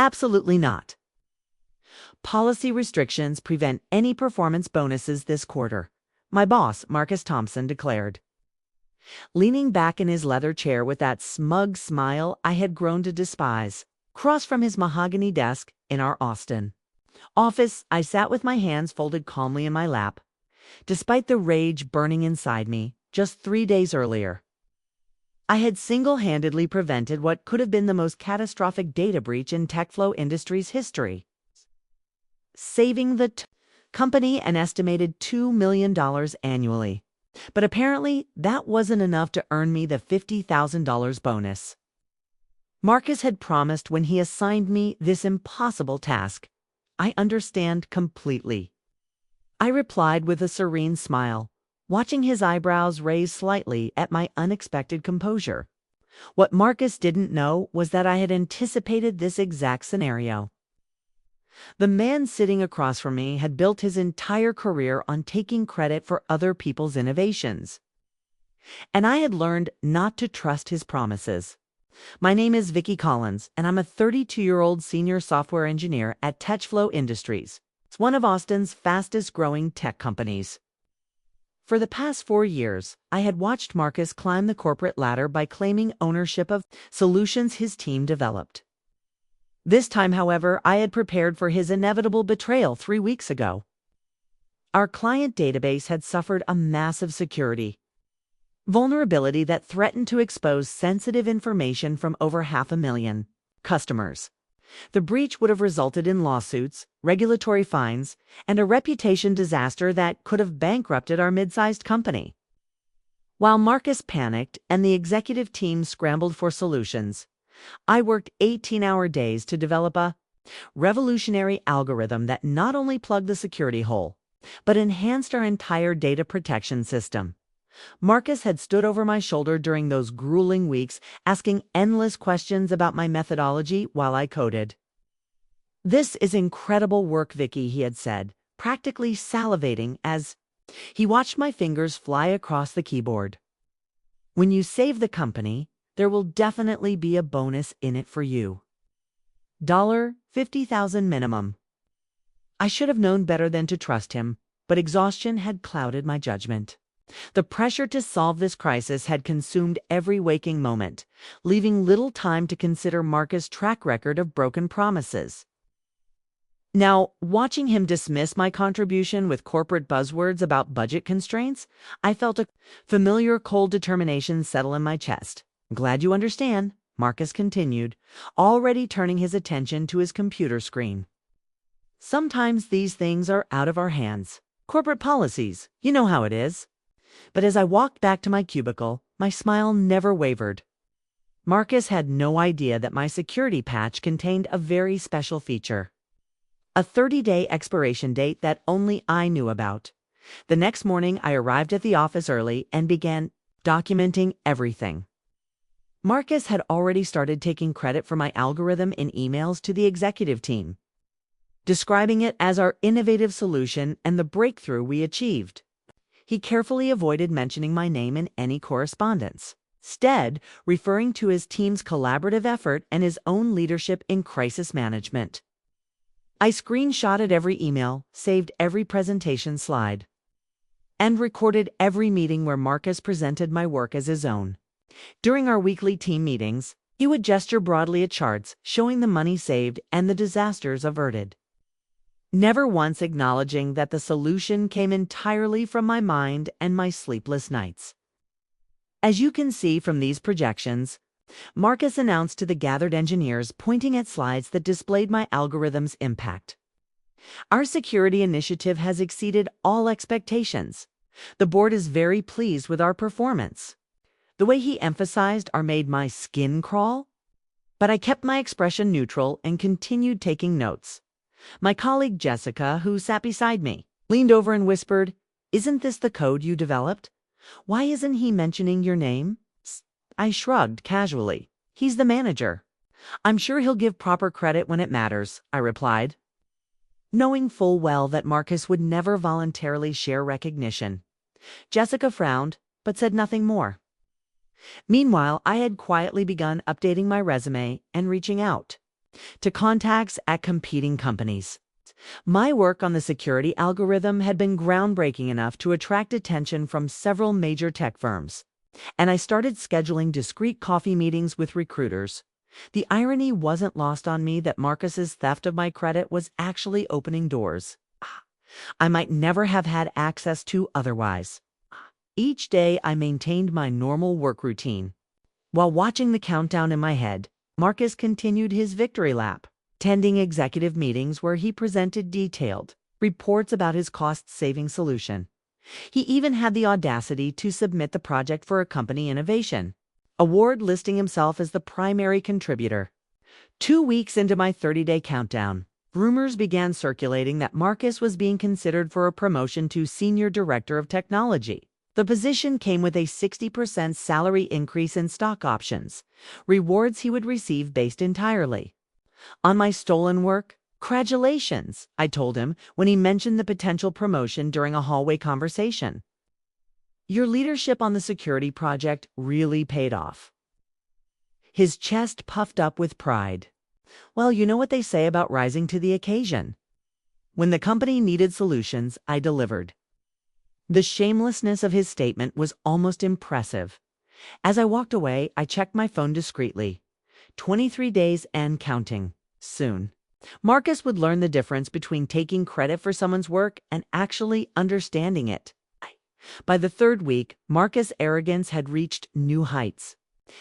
Absolutely not. Policy restrictions prevent any performance bonuses this quarter, my boss, Marcus Thompson, declared. Leaning back in his leather chair with that smug smile I had grown to despise, across from his mahogany desk in our Austin office, I sat with my hands folded calmly in my lap, despite the rage burning inside me just 3 days earlier. I had single-handedly prevented what could have been the most catastrophic data breach in TechFlow Industries' history, saving the company an estimated $2 million annually. But apparently, that wasn't enough to earn me the $50,000 bonus Marcus had promised when he assigned me this impossible task. I understand completely, I replied with a serene smile, watching his eyebrows raise slightly at my unexpected composure. What Marcus didn't know was that I had anticipated this exact scenario. The man sitting across from me had built his entire career on taking credit for other people's innovations, and I had learned not to trust his promises. My name is Vicki Collins, and I'm a 32-year-old senior software engineer at TechFlow Industries. It's one of Austin's fastest-growing tech companies. For the past 4 years, I had watched Marcus climb the corporate ladder by claiming ownership of solutions his team developed. This time, however, I had prepared for his inevitable betrayal 3 weeks ago. Our client database had suffered a massive security vulnerability that threatened to expose sensitive information from over 500,000 customers. The breach would have resulted in lawsuits, regulatory fines, and a reputation disaster that could have bankrupted our mid-sized company. While Marcus panicked and the executive team scrambled for solutions, I worked 18-hour days to develop a revolutionary algorithm that not only plugged the security hole, but enhanced our entire data protection system. Marcus had stood over my shoulder during those grueling weeks, asking endless questions about my methodology while I coded. "This is incredible work, Vicki," he had said, practically salivating as he watched my fingers fly across the keyboard. "When you save the company, there will definitely be a bonus in it for you. $50,000 minimum." I should have known better than to trust him, but exhaustion had clouded my judgment. The pressure to solve this crisis had consumed every waking moment, leaving little time to consider Marcus' track record of broken promises. Now, watching him dismiss my contribution with corporate buzzwords about budget constraints, I felt a familiar cold determination settle in my chest. "Glad you understand," Marcus continued, already turning his attention to his computer screen. "Sometimes these things are out of our hands. Corporate policies, you know how it is." But as I walked back to my cubicle, my smile never wavered. Marcus had no idea that my security patch contained a very special feature, a 30-day expiration date that only I knew about. The next morning, I arrived at the office early and began documenting everything. Marcus had already started taking credit for my algorithm in emails to the executive team, describing it as our innovative solution and the breakthrough we achieved. He carefully avoided mentioning my name in any correspondence, instead referring to his team's collaborative effort and his own leadership in crisis management. I screenshotted every email, saved every presentation slide, and recorded every meeting where Marcus presented my work as his own. During our weekly team meetings, he would gesture broadly at charts showing the money saved and the disasters averted, never once acknowledging that the solution came entirely from my mind and my sleepless nights. As you can see from these projections, Marcus announced to the gathered engineers, pointing at slides that displayed my algorithm's impact. "Our security initiative has exceeded all expectations. The board is very pleased with our performance." The way he emphasized made my skin crawl, but I kept my expression neutral and continued taking notes. My colleague Jessica, who sat beside me, leaned over and whispered, "Isn't this the code you developed? Why isn't he mentioning your name?" I shrugged casually. "He's the manager. I'm sure he'll give proper credit when it matters," I replied, knowing full well that Marcus would never voluntarily share recognition. Jessica frowned, but said nothing more. Meanwhile, I had quietly begun updating my resume and reaching out. to contacts at competing companies. My work on the security algorithm had been groundbreaking enough to attract attention from several major tech firms, and I started scheduling discreet coffee meetings with recruiters. The irony wasn't lost on me that Marcus's theft of my credit was actually opening doors I might never have had access to otherwise. Each day, I maintained my normal work routine. While watching the countdown in my head, Marcus continued his victory lap, attending executive meetings where he presented detailed reports about his cost-saving solution. He even had the audacity to submit the project for a company innovation award, listing himself as the primary contributor. 2 weeks into my 30-day countdown, rumors began circulating that Marcus was being considered for a promotion to Senior Director of Technology. The position came with a 60% salary increase in stock options, rewards he would receive based entirely on my stolen work. "Congratulations," I told him when he mentioned the potential promotion during a hallway conversation. "Your leadership on the security project really paid off." His chest puffed up with pride. Well, you know what they say about rising to the occasion. When the company needed solutions, I delivered. The shamelessness of his statement was almost impressive. As I walked away, I checked my phone discreetly. 23 days and counting. Soon, Marcus would learn the difference between taking credit for someone's work and actually understanding it. By the 3rd week, Marcus' arrogance had reached new heights.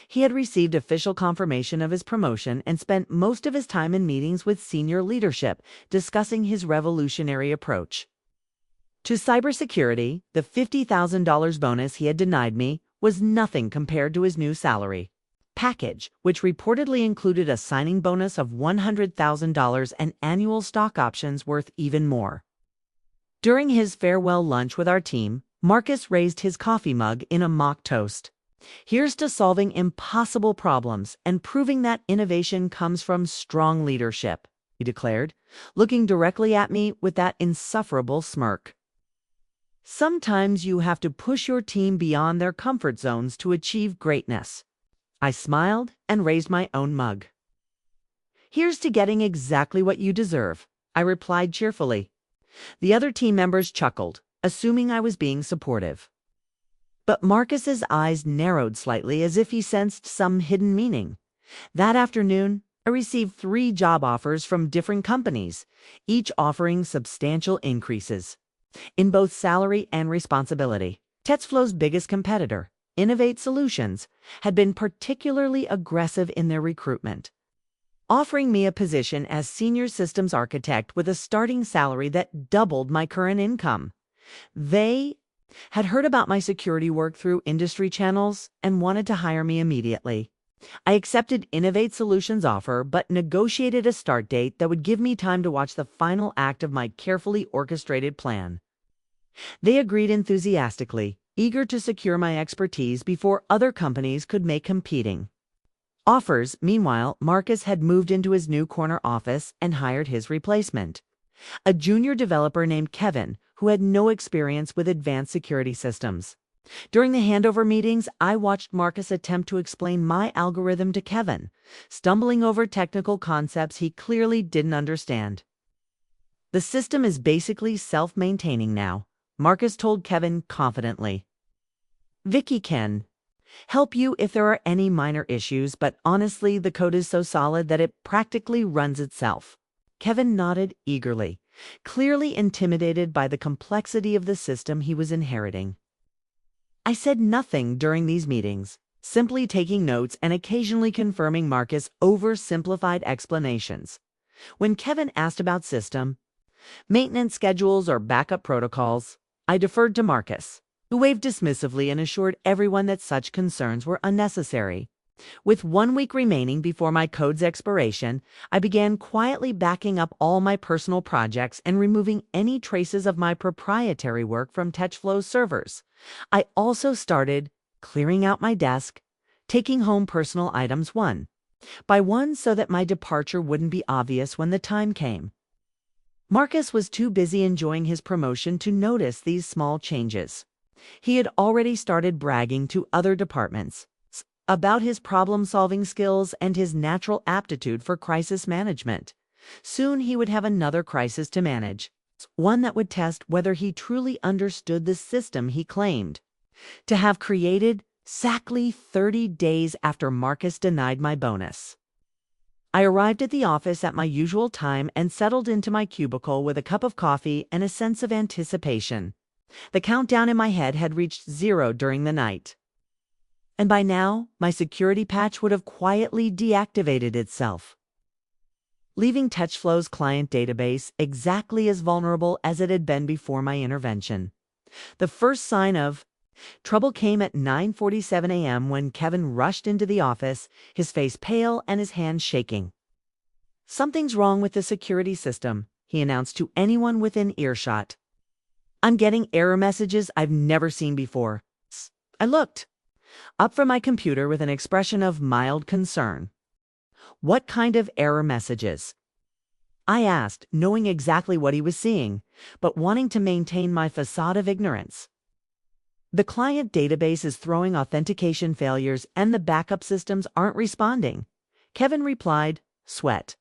He had received official confirmation of his promotion and spent most of his time in meetings with senior leadership discussing his revolutionary approach to cybersecurity. The $50,000 bonus he had denied me was nothing compared to his new salary package, which reportedly included a signing bonus of $100,000 and annual stock options worth even more. During his farewell lunch with our team, Marcus raised his coffee mug in a mock toast. "Here's to solving impossible problems and proving that innovation comes from strong leadership," he declared, looking directly at me with that insufferable smirk. Sometimes you have to push your team beyond their comfort zones to achieve greatness. I smiled and raised my own mug. "Here's to getting exactly what you deserve," I replied cheerfully. The other team members chuckled, assuming I was being supportive. But Marcus's eyes narrowed slightly as if he sensed some hidden meaning. That afternoon, I received 3 job offers from different companies, each offering substantial increases in both salary and responsibility. TechFlow's biggest competitor, Innovate Solutions, had been particularly aggressive in their recruitment, offering me a position as senior systems architect with a starting salary that doubled my current income. They had heard about my security work through industry channels and wanted to hire me immediately. I accepted Innovate Solutions' offer, but negotiated a start date that would give me time to watch the final act of my carefully orchestrated plan. They agreed enthusiastically, eager to secure my expertise before other companies could make competing offers. Meanwhile, Marcus had moved into his new corner office and hired his replacement, a junior developer named Kevin, who had no experience with advanced security systems. During the handover meetings, I watched Marcus attempt to explain my algorithm to Kevin, stumbling over technical concepts he clearly didn't understand. "The system is basically self-maintaining now," Marcus told Kevin confidently. "Vicky can help you if there are any minor issues, but honestly, the code is so solid that it practically runs itself." Kevin nodded eagerly, clearly intimidated by the complexity of the system he was inheriting. I said nothing during these meetings, simply taking notes and occasionally confirming Marcus' oversimplified explanations. When Kevin asked about system maintenance schedules or backup protocols, I deferred to Marcus, who waved dismissively and assured everyone that such concerns were unnecessary. With 1 week remaining before my code's expiration, I began quietly backing up all my personal projects and removing any traces of my proprietary work from TechFlow's servers. I also started clearing out my desk, taking home personal items one by one so that my departure wouldn't be obvious when the time came. Marcus was too busy enjoying his promotion to notice these small changes. He had already started bragging to other departments. about his problem-solving skills and his natural aptitude for crisis management. Soon he would have another crisis to manage, one that would test whether he truly understood the system he claimed to have created exactly 30 days after Marcus denied my bonus. I arrived at the office at my usual time and settled into my cubicle with a cup of coffee and a sense of anticipation. The countdown in my head had reached 0 during the night. And by now, my security patch would have quietly deactivated itself, leaving TouchFlow's client database exactly as vulnerable as it had been before my intervention. The first sign of trouble came at 9:47 a.m. when Kevin rushed into the office, his face pale and his hands shaking. "Something's wrong with the security system," he announced to anyone within earshot. "I'm getting error messages I've never seen before." I looked up from my computer with an expression of mild concern. "What kind of error messages?" I asked, knowing exactly what he was seeing, but wanting to maintain my facade of ignorance. "The client database is throwing authentication failures and the backup systems aren't responding," Kevin replied, sweat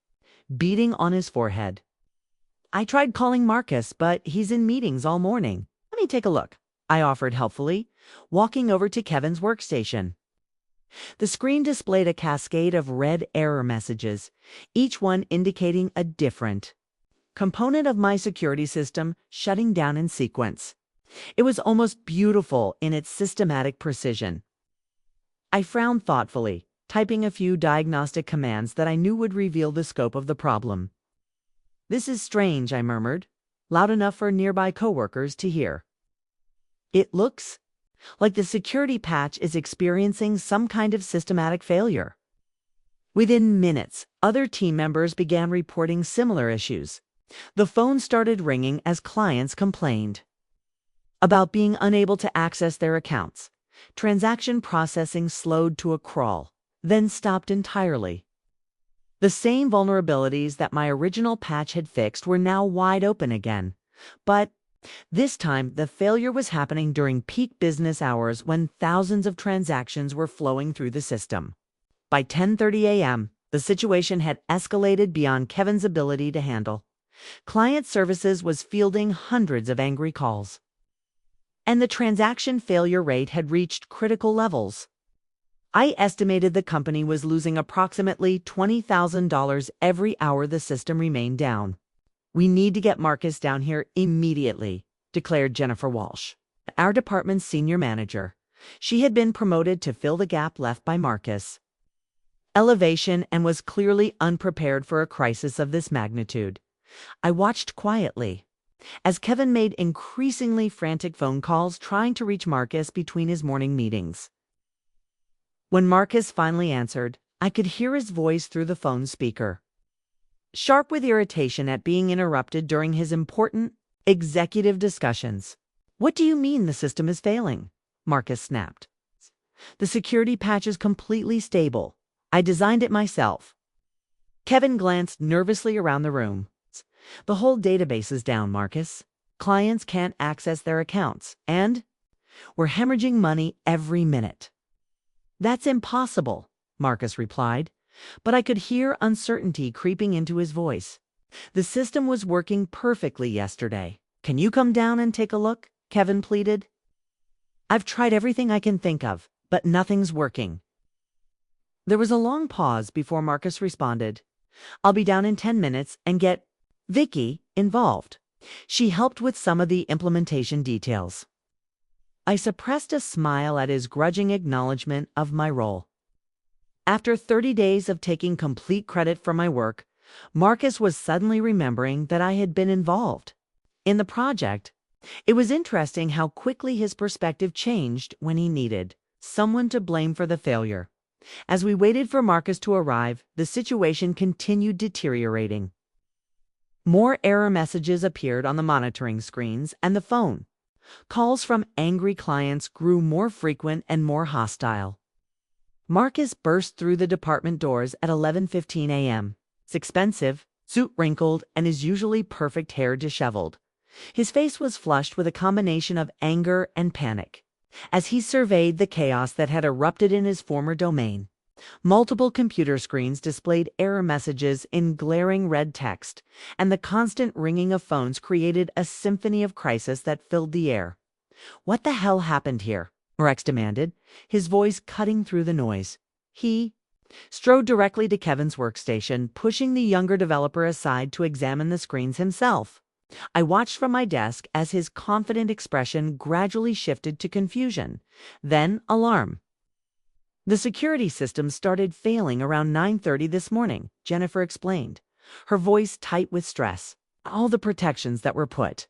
beading on his forehead. "I tried calling Marcus, but he's in meetings all morning. Let me take a look," I offered helpfully, walking over to Kevin's workstation. The screen displayed a cascade of red error messages, each one indicating a different component of my security system shutting down in sequence. It was almost beautiful in its systematic precision. I frowned thoughtfully, typing a few diagnostic commands that I knew would reveal the scope of the problem. "This is strange," I murmured, loud enough for nearby coworkers to hear. "It looks like the security patch is experiencing some kind of systematic failure." Within minutes, other team members began reporting similar issues. The phone started ringing as clients complained about being unable to access their accounts. Transaction processing slowed to a crawl, then stopped entirely. The same vulnerabilities that my original patch had fixed were now wide open again. But this time, the failure was happening during peak business hours when thousands of transactions were flowing through the system. By 10:30 a.m., the situation had escalated beyond Kevin's ability to handle. Client services was fielding hundreds of angry calls, and the transaction failure rate had reached critical levels. I estimated the company was losing approximately $20,000 every hour the system remained down. "We need to get Marcus down here immediately," declared Jennifer Walsh, our department's senior manager. She had been promoted to fill the gap left by Marcus' elevation and was clearly unprepared for a crisis of this magnitude. I watched quietly as Kevin made increasingly frantic phone calls trying to reach Marcus between his morning meetings. When Marcus finally answered, I could hear his voice through the phone speaker, sharp with irritation at being interrupted during his important executive discussions. "What do you mean the system is failing?" Marcus snapped. "The security patch is completely stable. I designed it myself." Kevin glanced nervously around the room. "The whole database is down, Marcus. Clients can't access their accounts, and we're hemorrhaging money every minute." "That's impossible," Marcus replied, but I could hear uncertainty creeping into his voice. "The system was working perfectly yesterday. Can you come down and take a look?" Kevin pleaded. "I've tried everything I can think of, but nothing's working." There was a long pause before Marcus responded. "I'll be down in 10 minutes and get Vicky involved. She helped with some of the implementation details." I suppressed a smile at his grudging acknowledgement of my role. After 30 days of taking complete credit for my work, Marcus was suddenly remembering that I had been involved in the project. It was interesting how quickly his perspective changed when he needed someone to blame for the failure. As we waited for Marcus to arrive, the situation continued deteriorating. More error messages appeared on the monitoring screens, and the phone calls from angry clients grew more frequent and more hostile. Marcus burst through the department doors at 11:15 a.m. His expensive suit wrinkled and his usually perfect hair disheveled. His face was flushed with a combination of anger and panic. as he surveyed the chaos that had erupted in his former domain. Multiple computer screens displayed error messages in glaring red text, and the constant ringing of phones created a symphony of crisis that filled the air. "What the hell happened here?" Rex demanded, his voice cutting through the noise. He strode directly to Kevin's workstation, pushing the younger developer aside to examine the screens himself. I watched from my desk as his confident expression gradually shifted to confusion, then alarm. "The security system started failing around 9:30 this morning," Jennifer explained, her voice tight with stress. "All the protections that were put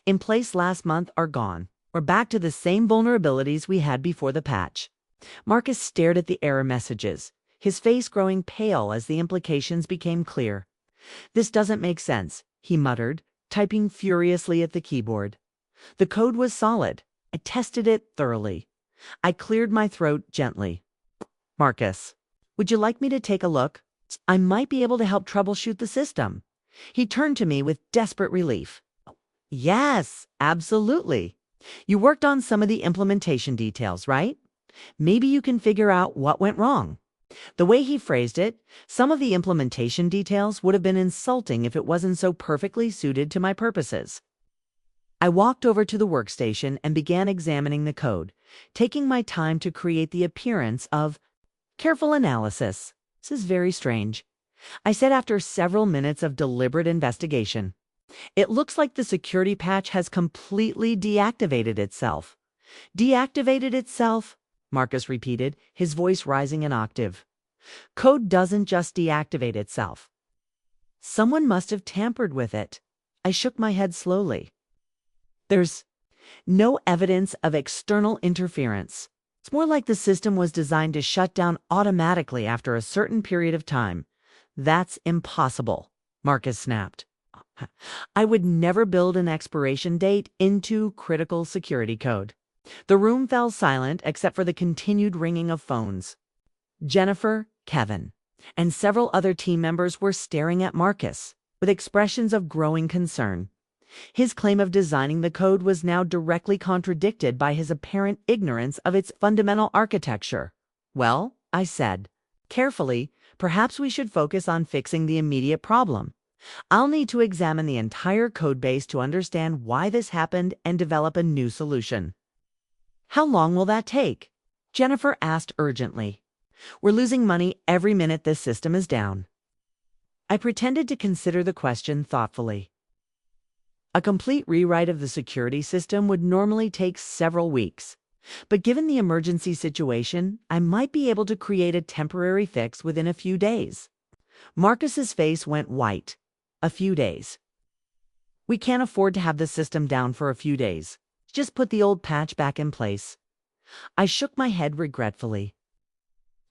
in place last month are gone. We're back to the same vulnerabilities we had before the patch." Marcus stared at the error messages, his face growing pale as the implications became clear. "This doesn't make sense," he muttered, typing furiously at the keyboard. "The code was solid. I tested it thoroughly." I cleared my throat gently. "Marcus, would you like me to take a look? I might be able to help troubleshoot the system." He turned to me with desperate relief. "Yes, absolutely. You worked on some of the implementation details, right? Maybe you can figure out what went wrong." The way he phrased it, some of the implementation details would have been insulting if it wasn't so perfectly suited to my purposes. I walked over to the workstation and began examining the code, taking my time to create the appearance of careful analysis. "This is very strange," I said after several minutes of deliberate investigation. "It looks like the security patch has completely deactivated itself." "Deactivated itself?" Marcus repeated, his voice rising an octave. "Code doesn't just deactivate itself. Someone must have tampered with it." I shook my head slowly. "There's no evidence of external interference. It's more like the system was designed to shut down automatically after a certain period of time." "That's impossible," Marcus snapped. "I would never build an expiration date into critical security code." The room fell silent except for the continued ringing of phones. Jennifer, Kevin, and several other team members were staring at Marcus with expressions of growing concern. His claim of designing the code was now directly contradicted by his apparent ignorance of its fundamental architecture. "Well," I said, carefully, "perhaps we should focus on fixing the immediate problem. I'll need to examine the entire codebase to understand why this happened and develop a new solution." "How long will that take?" Jennifer asked urgently. "We're losing money every minute this system is down." I pretended to consider the question thoughtfully. A complete rewrite of the security system would normally take several weeks. But given the emergency situation, I might be able to create a temporary fix within a few days. Marcus's face went white. "A few days. We can't afford to have the system down for a few days. Just put the old patch back in place." I shook my head regretfully.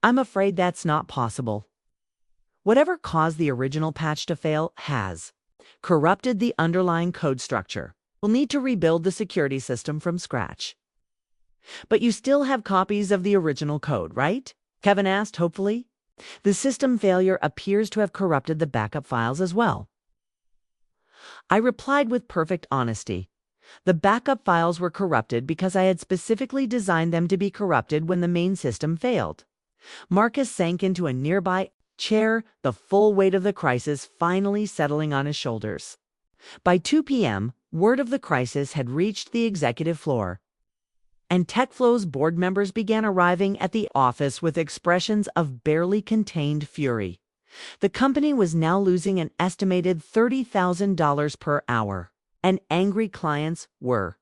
"I'm afraid that's not possible. Whatever caused the original patch to fail has corrupted the underlying code structure. We'll need to rebuild the security system from scratch." "But you still have copies of the original code, right?" Kevin asked hopefully. "The system failure appears to have corrupted the backup files as well." I replied with perfect honesty. The backup files were corrupted because I had specifically designed them to be corrupted when the main system failed. Marcus sank into a nearby chair, the full weight of the crisis finally settling on his shoulders. By 2 p.m., word of the crisis had reached the executive floor, and TechFlow's board members began arriving at the office with expressions of barely contained fury. The company was now losing an estimated $30,000 per hour, and angry clients were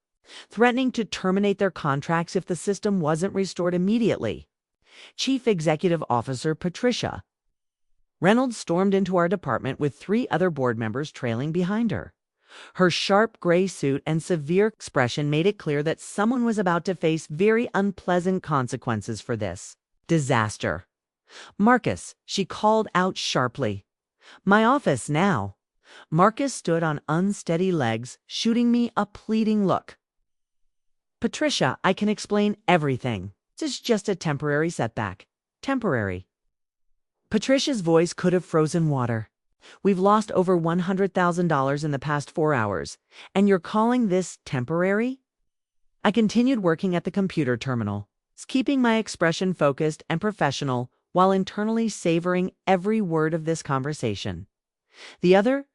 threatening to terminate their contracts if the system wasn't restored immediately. Chief Executive Officer Patricia Reynolds stormed into our department with 3 other board members trailing behind her. Her sharp gray suit and severe expression made it clear that someone was about to face very unpleasant consequences for this disaster. "Marcus," she called out sharply. "My office now." Marcus stood on unsteady legs, shooting me a pleading look. "Patricia, I can explain everything. This is just a temporary setback." "Temporary?" Patricia's voice could have frozen water. "We've lost over $100,000 in the past 4 hours, and you're calling this temporary?" I continued working at the computer terminal, keeping my expression focused and professional while internally savoring every word of this conversation. The other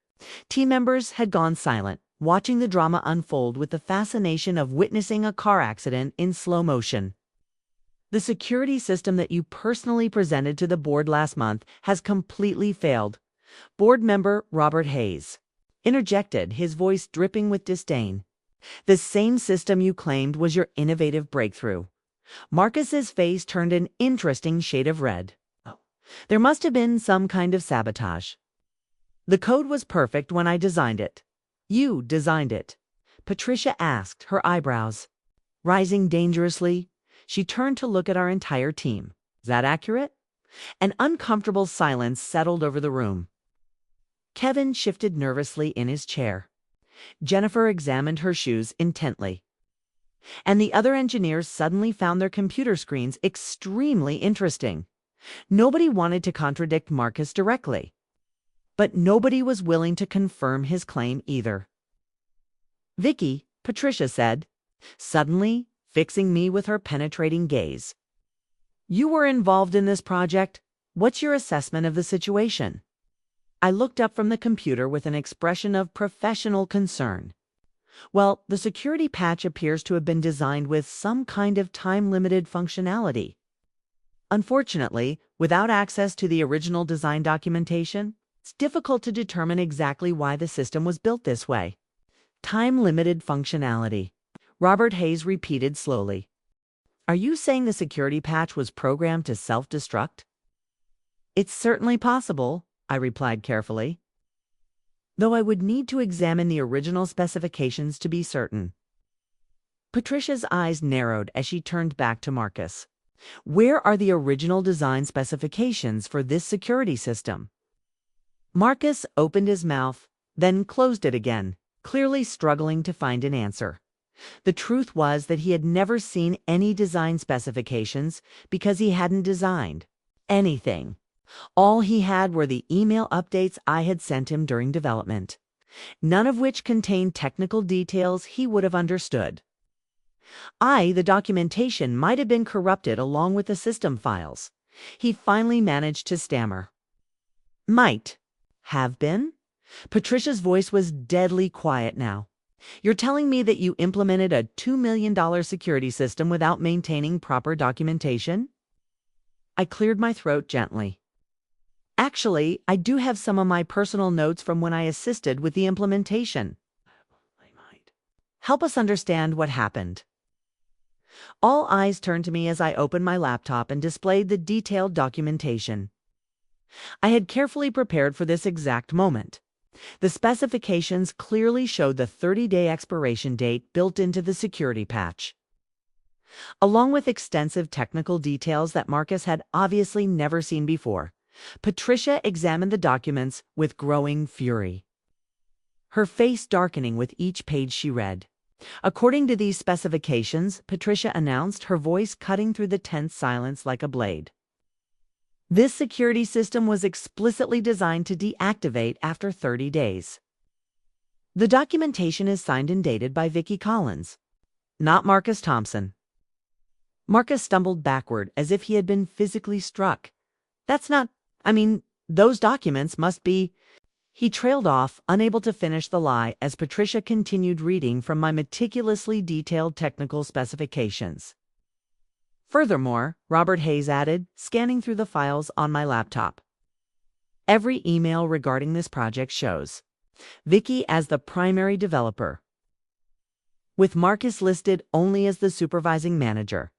team members had gone silent, watching the drama unfold with the fascination of witnessing a car accident in slow motion. The security system that you personally presented to the board last month has completely failed. Board member Robert Hayes interjected, his voice dripping with disdain. The same system you claimed was your innovative breakthrough. Marcus's face turned an interesting shade of red. Oh, there must have been some kind of sabotage. The code was perfect when I designed it. You designed it. Patricia asked, her eyebrows rising dangerously. She turned to look at our entire team. Is that accurate? An uncomfortable silence settled over the room. Kevin shifted nervously in his chair. Jennifer examined her shoes intently. And the other engineers suddenly found their computer screens extremely interesting. Nobody wanted to contradict Marcus directly, but nobody was willing to confirm his claim either. Vicky, Patricia said, suddenly fixing me with her penetrating gaze. You were involved in this project. What's your assessment of the situation? I looked up from the computer with an expression of professional concern. Well, the security patch appears to have been designed with some kind of time-limited functionality. Unfortunately, without access to the original design documentation, it's difficult to determine exactly why the system was built this way. Time-limited functionality, Robert Hayes repeated slowly. Are you saying the security patch was programmed to self-destruct? It's certainly possible, I replied carefully, though I would need to examine the original specifications to be certain. Patricia's eyes narrowed as she turned back to Marcus. Where are the original design specifications for this security system? Marcus opened his mouth, then closed it again, clearly struggling to find an answer. The truth was that he had never seen any design specifications because he hadn't designed anything. All he had were the email updates I had sent him during development, none of which contained technical details he would have understood. The documentation might have been corrupted along with the system files. He finally managed to stammer. Might have been? Patricia's voice was deadly quiet now. You're telling me that you implemented a $2 million security system without maintaining proper documentation? I cleared my throat gently. Actually, I do have some of my personal notes from when I assisted with the implementation. Help us understand what happened. All eyes turned to me as I opened my laptop and displayed the detailed documentation. I had carefully prepared for this exact moment. The specifications clearly showed the 30-day expiration date built into the security patch, along with extensive technical details that Marcus had obviously never seen before. Patricia examined the documents with growing fury, her face darkening with each page she read. According to these specifications, Patricia announced, her voice cutting through the tense silence like a blade, this security system was explicitly designed to deactivate after 30 days. The documentation is signed and dated by Vicky Collins, not Marcus Thompson. Marcus stumbled backward as if he had been physically struck. Those documents must be... He trailed off, unable to finish the lie as Patricia continued reading from my meticulously detailed technical specifications. Furthermore, Robert Hayes added, scanning through the files on my laptop, every email regarding this project shows Vicky as the primary developer, with Marcus listed only as the supervising manager.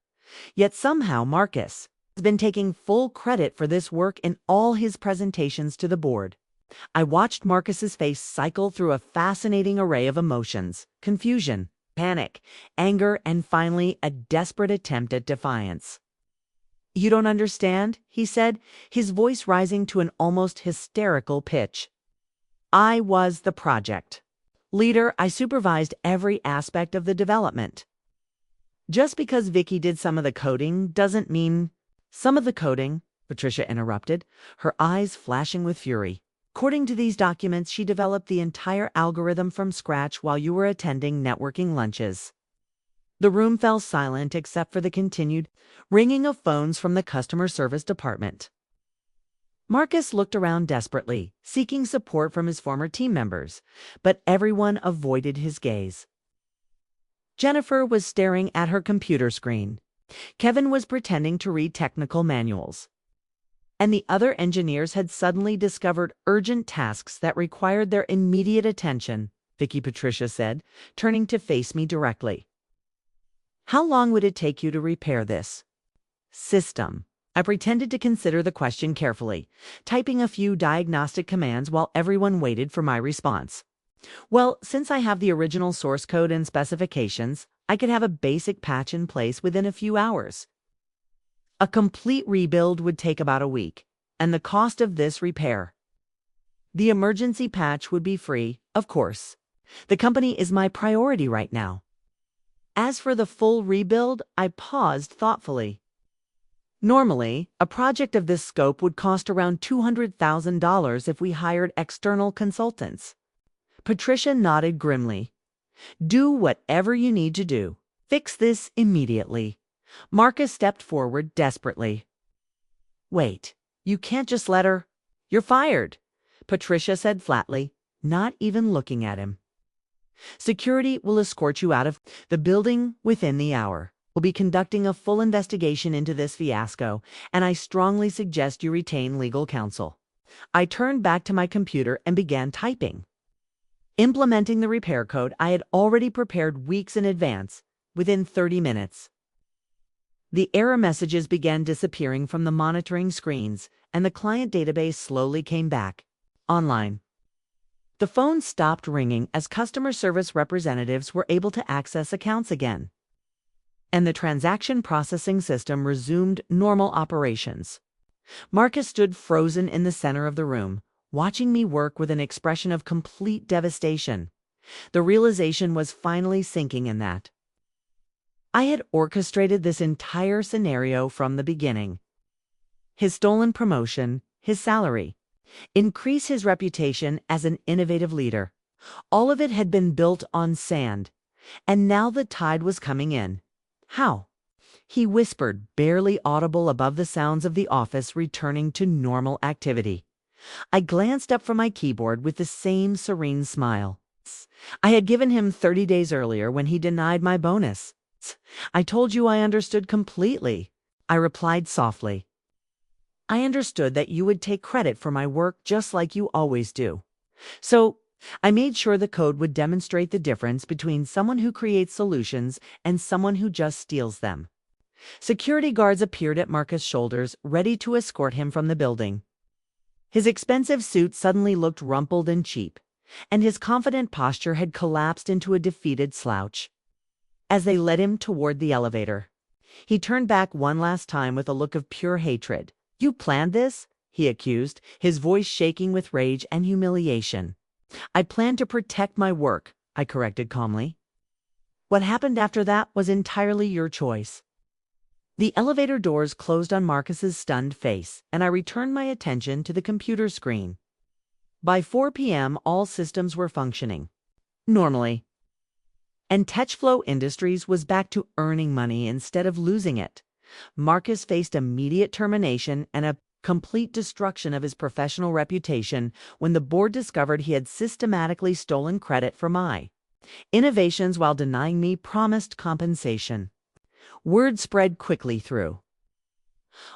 Yet somehow Marcus has been taking full credit for this work in all his presentations to the board. I watched Marcus's face cycle through a fascinating array of emotions: confusion, panic, anger, and finally a desperate attempt at defiance. You don't understand, he said, his voice rising to an almost hysterical pitch. I was the project leader. I supervised every aspect of the development. Just because Vicky did some of the coding doesn't mean... Some of the coding, Patricia interrupted, her eyes flashing with fury. According to these documents, she developed the entire algorithm from scratch while you were attending networking lunches. The room fell silent except for the continued ringing of phones from the customer service department. Marcus looked around desperately, seeking support from his former team members, but everyone avoided his gaze. Jennifer was staring at her computer screen. Kevin was pretending to read technical manuals. And the other engineers had suddenly discovered urgent tasks that required their immediate attention, Patricia said, turning to face me directly. How long would it take you to repair this system? I pretended to consider the question carefully, typing a few diagnostic commands while everyone waited for my response. Well, since I have the original source code and specifications, I could have a basic patch in place within a few hours. A complete rebuild would take about a week, and the cost of this repair. The emergency patch would be free, of course. The company is my priority right now. As for the full rebuild, I paused thoughtfully. Normally, a project of this scope would cost around $200,000 if we hired external consultants. Patricia nodded grimly. Do whatever you need to do. Fix this immediately. Marcus stepped forward desperately. Wait, you can't just let her. You're fired, Patricia said flatly, not even looking at him. Security will escort you out of the building within the hour. We'll be conducting a full investigation into this fiasco, and I strongly suggest you retain legal counsel. I turned back to my computer and began typing. Implementing the repair code I had already prepared weeks in advance, within 30 minutes. The error messages began disappearing from the monitoring screens, and the client database slowly came back, online. The phone stopped ringing as customer service representatives were able to access accounts again. And the transaction processing system resumed normal operations. Marcus stood frozen in the center of the room, watching me work with an expression of complete devastation. The realization was finally sinking in that I had orchestrated this entire scenario from the beginning. His stolen promotion, his salary, increase his reputation as an innovative leader. All of it had been built on sand, and now the tide was coming in. How? He whispered, barely audible above the sounds of the office returning to normal activity. I glanced up from my keyboard with the same serene smile. I had given him 30 days earlier when he denied my bonus. I told you I understood completely, I replied softly. I understood that you would take credit for my work just like you always do. So, I made sure the code would demonstrate the difference between someone who creates solutions and someone who just steals them. Security guards appeared at Marcus' shoulders, ready to escort him from the building. His expensive suit suddenly looked rumpled and cheap, and his confident posture had collapsed into a defeated slouch. As they led him toward the elevator, he turned back one last time with a look of pure hatred. You planned this? He accused, his voice shaking with rage and humiliation. I planned to protect my work, I corrected calmly. What happened after that was entirely your choice. The elevator doors closed on Marcus's stunned face, and I returned my attention to the computer screen. By 4 p.m., all systems were functioning normally. And Techflow Industries was back to earning money instead of losing it. Marcus faced immediate termination and a complete destruction of his professional reputation when the board discovered he had systematically stolen credit for my innovations while denying me promised compensation. Word spread quickly through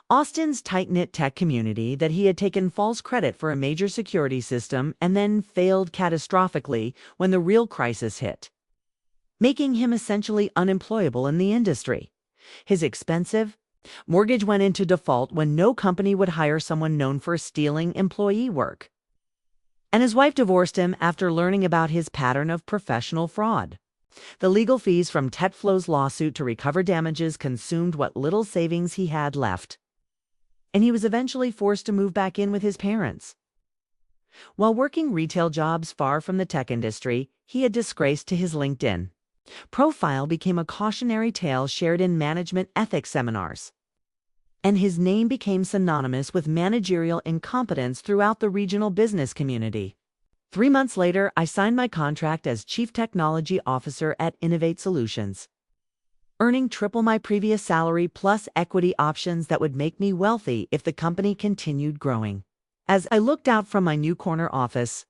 Austin's tight-knit tech community that he had taken false credit for a major security system and then failed catastrophically when the real crisis hit, making him essentially unemployable in the industry. His expensive mortgage went into default when no company would hire someone known for stealing employee work. And his wife divorced him after learning about his pattern of professional fraud. The legal fees from Techflow's lawsuit to recover damages consumed what little savings he had left, and he was eventually forced to move back in with his parents. While working retail jobs far from the tech industry, he had disgraced to his LinkedIn profile became a cautionary tale shared in management ethics seminars, and his name became synonymous with managerial incompetence throughout the regional business community. 3 months later, I signed my contract as Chief Technology Officer at Innovate Solutions. earning triple my previous salary plus equity options that would make me wealthy if the company continued growing. As I looked out from my new corner office,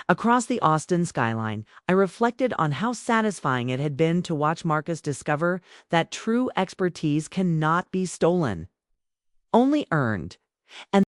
across the Austin skyline, I reflected on how satisfying it had been to watch Marcus discover that true expertise cannot be stolen, only earned. And